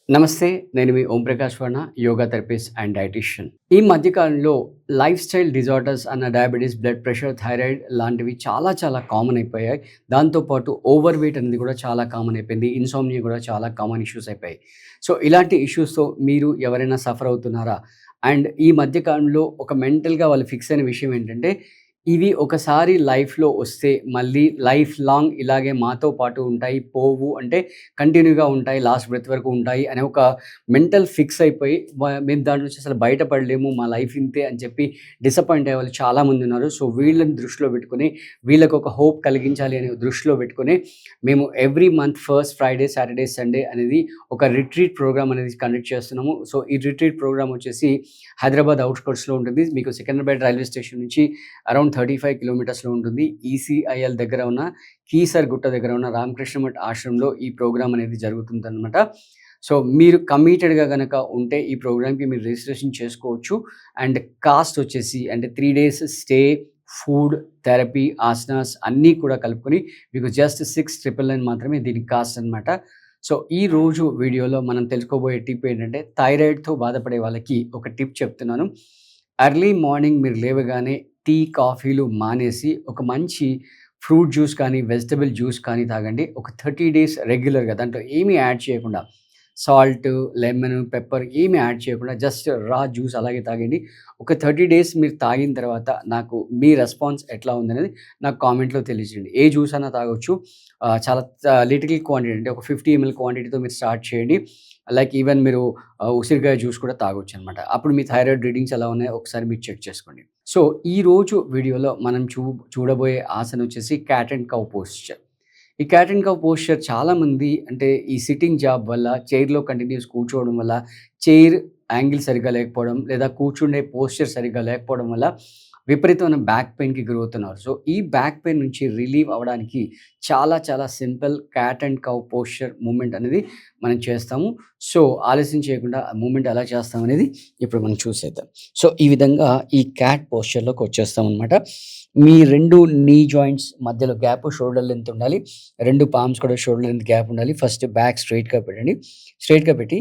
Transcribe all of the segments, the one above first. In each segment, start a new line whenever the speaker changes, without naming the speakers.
నమస్తే. నేను మీ Omprakash Varma, yoga therapist and dietitian. ఈ మధ్య కాలంలో లైఫ్ స్టైల్ డిజార్డర్స్ అన్న డయాబెటిస్, బ్లడ్ ప్రెషర్, థైరాయిడ్ లాంటివి చాలా చాలా కామన్ అయిపోయాయి. దాంతో పాటు ఓవర్ వెయిట్ అనేది కూడా చాలా కామన్ అయిపోయింది. ఇన్సోమ్నియా కూడా చాలా కామన్ ఇష్యూస్ అయిపోయాయి. సో, ఇలాంటి ఇష్యూస్‌తో మీరు ఎవరైనా సఫర్ అవుతున్నారా? అండ్ ఈ మధ్య కాలంలో ఒక మెంటల్‌గా వాళ్ళు ఫిక్స్ అయిన విషయం ఏంటంటే, ఇవి ఒకసారి లైఫ్‌లో వస్తే మళ్ళీ లైఫ్ లాంగ్ ఇలాగే మాతో పాటు ఉంటాయి. పోవు అంటే కంటిన్యూగా ఉంటాయి. లాస్ట్ బ్రెత్ వరకు ఉంటాయి అనే ఒక మెంటల్ ఫిక్స్ అయిపోయి మేము దాంట్లో నుంచి అసలు బయటపడలేము. మా లైఫ్ ఇంతే అని చెప్పి డిసప్పాయింట్ అయ్యే వాళ్ళు చాలామంది ఉన్నారు. సో, వీళ్ళని దృష్టిలో పెట్టుకొని వీళ్ళకి ఒక హోప్ కలిగించాలి అనే దృష్టిలో పెట్టుకొని మేము every month first Friday, Saturday, Sunday అనేది ఒక రిట్రీట్ ప్రోగ్రామ్ అనేది కండక్ట్ చేస్తున్నాము. సో, ఈ రిట్రీట్ ప్రోగ్రామ్ వచ్చేసి హైదరాబాద్ ఔట్‌స్కర్ట్స్‌లో ఉంటుంది. మీకు సికింద్రాబాద్ రైల్వే స్టేషన్ నుంచి అరౌండ్ 35 కిలోమీటర్స్‌లో ఉంటుంది. ఈసీఐఎల్ దగ్గర ఉన్న కీసర్ గుట్ట దగ్గర ఉన్న రామకృష్ణ మఠ్ ఆశ్రమంలో ఈ ప్రోగ్రామ్ అనేది జరుగుతుందనమాట. సో, మీరు కమిటెడ్‌గా గనక ఉంటే ఈ ప్రోగ్రామ్‌కి మీరు రిజిస్ట్రేషన్ చేసుకోవచ్చు. అండ్ కాస్ట్ వచ్చేసి అంటే 3 days stay, food, therapy, asanas అన్నీ కూడా కలుపుకొని మీకు జస్ట్ 6,999 మాత్రమే దీనికి కాస్ట్ అనమాట. సో, ఈరోజు వీడియోలో మనం తెలుసుకోబోయే టిప్ ఏంటంటే థైరాయిడ్‌తో బాధపడే వాళ్ళకి ఒక టిప్ చెప్తున్నాను. ఎర్లీ మార్నింగ్ మీరు లేవగానే టీ, కాఫీలు మానేసి ఒక మంచి ఫ్రూట్ జ్యూస్ కానీ, వెజిటబుల్ జ్యూస్ కానీ తాగండి. ఒక 30 డేస్ రెగ్యులర్‌గా దాంట్లో ఏమీ యాడ్ చేయకుండా సాల్ట్, లెమన్, పెప్పర్ ఏమి యాడ్ చేయకుండా జస్ట్ రా జ్యూస్ అలాగే తాగండి. ఒక 30 డేస్ మీరు తాగిన తర్వాత నాకు మీ రెస్పాన్స్ ఎట్లా ఉందనేది నాకు కామెంట్‌లో తెలియజేయండి. ఏ జ్యూస్ అన్నా తాగొచ్చు. చాలా లిటిల్ క్వాంటిటీ అంటే ఒక 50 ఎంఎల్ క్వాంటిటీతో మీరు స్టార్ట్ చేయండి. లైక్ ఈవెన్ మీరు ఉసిరికాయ జ్యూస్ కూడా తాగొచ్చనమాట. అప్పుడు మీ థైరాయిడ్ రీడింగ్స్ ఎలా ఉన్నాయో ఒకసారి మీరు చెక్ చేసుకోండి. సో, ఈరోజు వీడియోలో మనం చూడబోయే ఆసన వచ్చేసి క్యాట్ అండ్ కౌ పోస్చర్. ఈ క్యాట్ అండ్ కౌ పోస్చర్ చాలామంది అంటే ఈ సిట్టింగ్ జాబ్ వల్ల, చైర్‌లో కంటిన్యూస్ కూర్చోవడం వల్ల, చైర్ యాంగిల్ సరిగ్గా లేకపోవడం, లేదా కూర్చుండే పోస్చర్ సరిగ్గా లేకపోవడం వల్ల విపరీతమైన బ్యాక్ పెయిన్‌కి గురవుతున్నారు. సో, ఈ బ్యాక్ పెయిన్ నుంచి రిలీవ్ అవ్వడానికి చాలా చాలా simple cat and cow posture movement అనేది మనం చేస్తాము. సో, ఆలస్యం చేయకుండా ఆ మూవ్‌మెంట్ ఎలా చేస్తామనేది ఇప్పుడు మనం చూసేద్దాం. సో, ఈ విధంగా ఈ క్యాట్ పోస్చర్‌లోకి వచ్చేస్తామనమాట. మీ 2 నీ జాయింట్స్ మధ్యలో గ్యాప్ షోల్డర్ లెంత్ ఉండాలి. 2 పామ్స్ కూడా షోల్డర్ లెంత్ గ్యాప్ ఉండాలి. ఫస్ట్ బ్యాక్ స్ట్రెయిట్‌గా పెట్టండి. స్ట్రెయిట్‌గా పెట్టి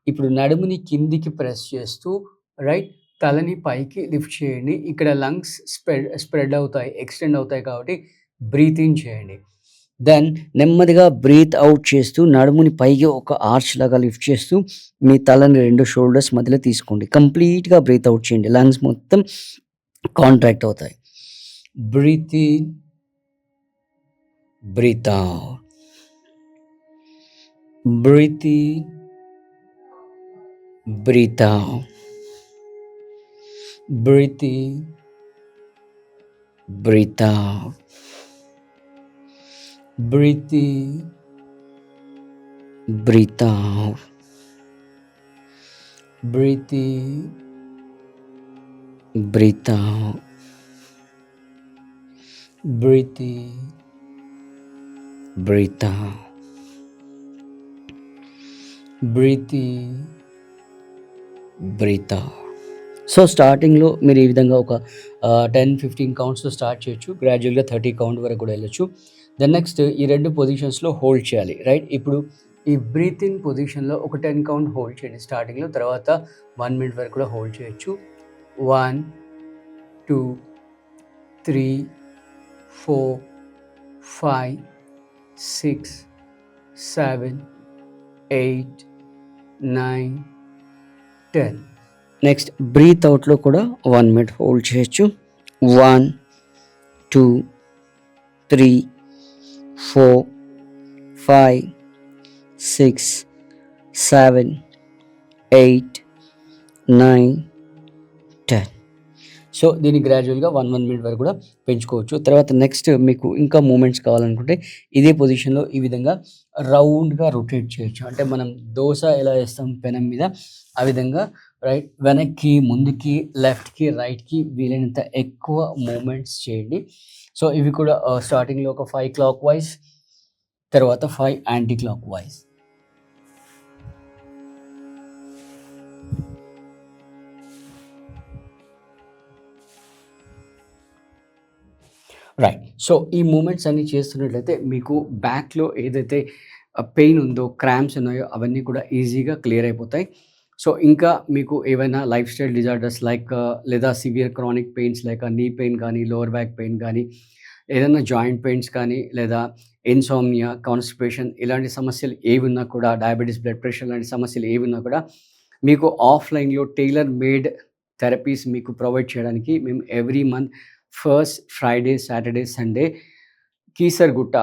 ఇప్పుడు నడుముని కిందికి ప్రెస్ చేస్తూ రైట్ తలని పైకి లిఫ్ట్ చేయండి. ఇక్కడ లంగ్స్ స్ప్రెడ్ అవుతాయి, ఎక్స్టెండ్ అవుతాయి కాబట్టి బ్రీత్ ఇన్ చేయండి. దెన్ నెమ్మదిగా బ్రీత్ ఔట్ చేస్తూ నడుముని పైకి ఒక ఆర్చ్ లాగా లిఫ్ట్ చేస్తూ మీ తలని 2 షోల్డర్స్ మధ్యలో తీసుకోండి. కంప్లీట్‌గా బ్రీత్ ఔట్ చేయండి. లంగ్స్ మొత్తం కాంట్రాక్ట్ అవుతాయి. Breathe in, breathe out. Breathe in, breathe out. Breathe in, breathe out. Breathe in, breathe out. Breathe in, breathe out. Breathe in, breathe out. Breathe in, breathe out. So, స్టార్టింగ్‌లో మీరు ఈ విధంగా ఒక 10, 15 కౌంట్స్‌తో start చేయొచ్చు. గ్రాడ్యుయల్‌గా 30 count వరకు కూడా వెళ్ళొచ్చు. Then next ఈ 2 పొజిషన్స్‌లో హోల్డ్ చేయాలి. రైట్? ఇప్పుడు ఈ బ్రీత్ ఇన్ పొజిషన్‌లో ఒక 10 కౌంట్ హోల్డ్ చేయండి స్టార్టింగ్‌లో. తర్వాత 1 మినిట్ వరకు కూడా హోల్డ్ చేయొచ్చు. 1, 2, 3, 4, 5, 6, 7, 8, 9, 10. నెక్స్ట్ బ్రీత్ అవుట్‌లో కూడా 1 మినిట్ హోల్డ్ చేయొచ్చు. 1, 2, 3, 4, 5, 6, 7, 8, 9, 10. సో, దీన్ని గ్రాడ్యుయల్‌గా 1 మినిట్ వరకు కూడా పెంచుకోవచ్చు. తర్వాత నెక్స్ట్ మీకు ఇంకా మూవ్‌మెంట్స్ కావాలనుకుంటే ఇదే పొజిషన్‌లో ఈ విధంగా రౌండ్‌గా రొటేట్ చేయొచ్చు. అంటే మనం దోస ఎలా ఏస్తాం పెనం మీద ఆ విధంగా రైట్ వెనక్కి, ముందుకి, లెఫ్ట్‌కి, రైట్‌కి వీలైనంత ఎక్కువ మూవ్‌మెంట్స్ చేయండి. సో, ఇవి కూడా స్టార్టింగ్‌లో ఒక 5 క్లాక్ వైస్, తర్వాత 5 anticlockwise. Right. So, ఈ మూవ్‌మెంట్స్ అన్నీ చేస్తున్నట్లయితే మీకు బ్యాక్‌లో ఏదైతే పెయిన్ ఉందో, క్రాంప్స్ ఉన్నాయో అవన్నీ కూడా ఈజీగా క్లియర్ అయిపోతాయి. సో, ఇంకా మీకు ఏవైనా లైఫ్ స్టైల్ డిజార్డర్స్ లైక్ లేదా severe chronic pains like knee pain కానీ, లోవర్ బ్యాక్ పెయిన్ కానీ, ఏదైనా జాయింట్ పెయిన్స్ కానీ, లేదా ఇన్సోమ్నియా, కాన్‌స్టిపేషన్ ఇలాంటి సమస్యలు ఏవున్నా కూడా, డయాబెటిస్, బ్లడ్ ప్రెషర్ లాంటి సమస్యలు ఏవున్నా కూడా మీకు ఆఫ్‌లైన్‌లో టైలర్ మేడ్ థెరపీస్ మీకు ప్రొవైడ్ చేయడానికి మేము every month first Friday, Saturday, Sunday Keesaragutta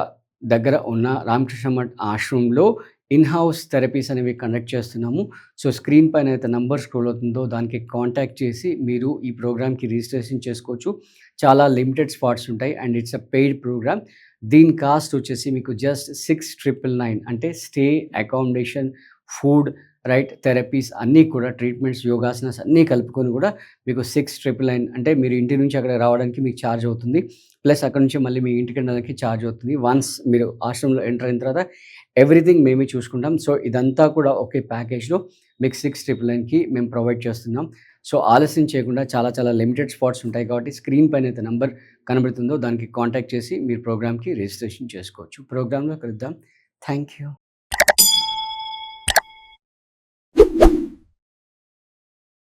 దగ్గర ఉన్న రామకృష్ణ మఠ్ ఆశ్రమంలో ఇన్ హౌస్ థెరపీస్ అనేవి కండక్ట్ చేస్తున్నాము. సో, స్క్రీన్ పైన అయితే నంబర్ స్క్రోల్ అవుతుందో దానికి కాంటాక్ట్ చేసి మీరు ఈ ప్రోగ్రామ్‌కి రిజిస్ట్రేషన్ చేసుకోవచ్చు. చాలా లిమిటెడ్ స్పాట్స్ ఉంటాయి and it's a paid program. దీని కాస్ట్ వచ్చేసి మీకు జస్ట్ 6,999 అంటే stay, accommodation, food, right, therapies అన్నీ కూడా ట్రీట్మెంట్స్, యోగాసనాస్ అన్నీ కలుపుకొని కూడా మీకు 6,999 అంటే మీరు ఇంటి నుంచి అక్కడికి రావడానికి మీకు ఛార్జ్ అవుతుంది. ప్లస్ అక్కడి నుంచి మళ్ళీ మీ ఇంటికి వెళ్ళడానికి ఛార్జ్ అవుతుంది. వన్స్ మీరు ఆశ్రమంలో ఎంటర్ అయిన తర్వాత ఎవ్రీథింగ్ మేమే చూసుకుంటాం. సో, ఇదంతా కూడా ఒకే ప్యాకేజ్‌లో మీకు 6,999కి మేము ప్రొవైడ్ చేస్తున్నాం. సో, ఆలస్యం చేయకుండా చాలా చాలా లిమిటెడ్ స్పాట్స్ ఉంటాయి కాబట్టి స్క్రీన్ పైన అయితే నంబర్ కనబడుతుందో దానికి కాంటాక్ట్ చేసి మీరు ప్రోగ్రామ్‌కి రిజిస్ట్రేషన్ చేసుకోవచ్చు. ప్రోగ్రామ్‌లో కలుద్దాం. Thank you.